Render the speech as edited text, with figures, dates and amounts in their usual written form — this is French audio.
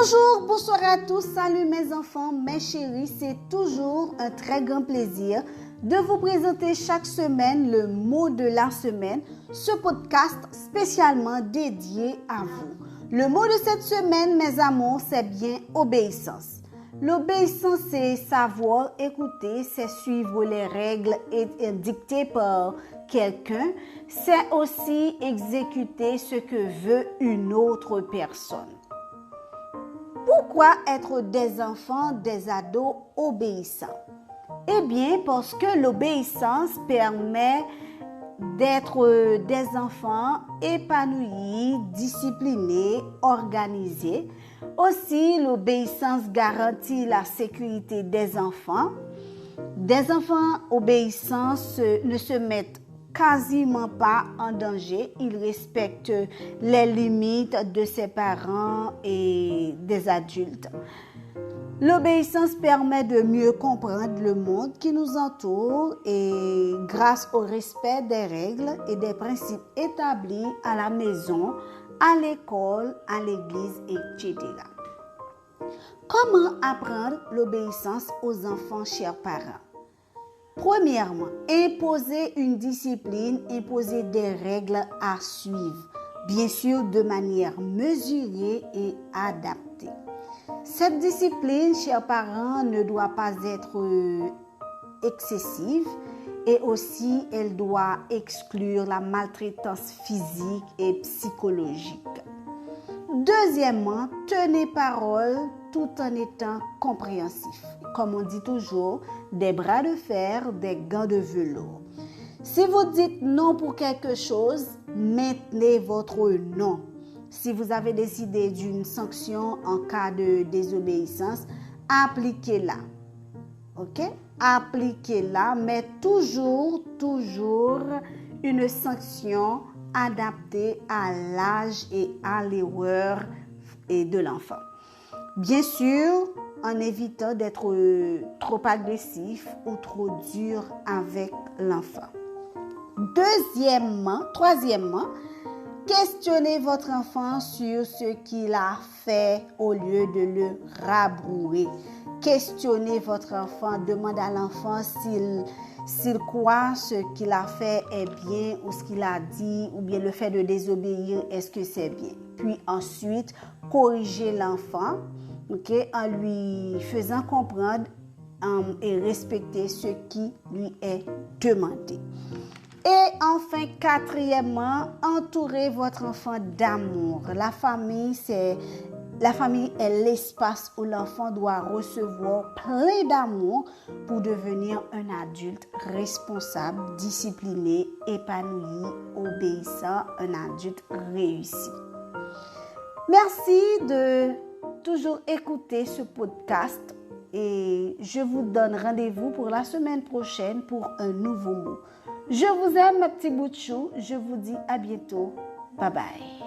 Bonjour, bonsoir à tous, salut mes enfants, mes chéris, c'est toujours un très grand plaisir de vous présenter chaque semaine le mot de la semaine, ce podcast spécialement dédié à vous. Le mot de cette semaine, mes amours, c'est bien obéissance. L'obéissance, c'est savoir écouter, c'est suivre les règles dictées par quelqu'un, c'est aussi exécuter ce que veut une autre personne. Pourquoi être des enfants, des ados obéissants? Eh bien, parce que l'obéissance permet d'être des enfants épanouis, disciplinés, organisés. Aussi, l'obéissance garantit la sécurité des enfants. Des enfants obéissants ne se mettent quasiment pas en danger. Ils respectent les limites de ses parents et des adultes. L'obéissance permet de mieux comprendre le monde qui nous entoure et grâce au respect des règles et des principes établis à la maison, à l'école, à l'église, etc. Comment apprendre l'obéissance aux enfants, chers parents? Premièrement, imposer une discipline, imposer des règles à suivre, bien sûr de manière mesurée et adaptée. Cette discipline, chers parents, ne doit pas être excessive et aussi elle doit exclure la maltraitance physique et psychologique. Deuxièmement, tenez parole tout en étant compréhensif. Comme on dit toujours, des bras de fer, des gants de velours. Si vous dites non pour quelque chose, maintenez votre non. Si vous avez décidé d'une sanction en cas de désobéissance, appliquez-la. OK? Appliquez-la, mais toujours une sanction adaptée à l'âge et à l'erreur de l'enfant. Bien sûr, en évitant d'être trop agressif ou trop dur avec l'enfant. Troisièmement, questionnez votre enfant sur ce qu'il a fait au lieu de le rabrouer. Questionnez votre enfant, demandez à l'enfant s'il croit ce qu'il a fait est bien ou ce qu'il a dit ou bien le fait de désobéir, est-ce que c'est bien? Puis ensuite, corrigez l'enfant, en lui faisant comprendre et respecter ce qui lui est demandé. Et enfin, quatrièmement, entourez votre enfant d'amour. La famille est l'espace où l'enfant doit recevoir plein d'amour pour devenir un adulte responsable, discipliné, épanoui, obéissant, un adulte réussi. Merci de toujours écouter ce podcast et je vous donne rendez-vous pour la semaine prochaine pour un nouveau mot. Je vous aime, mes petits bouts de chou. Je vous dis à bientôt. Bye bye.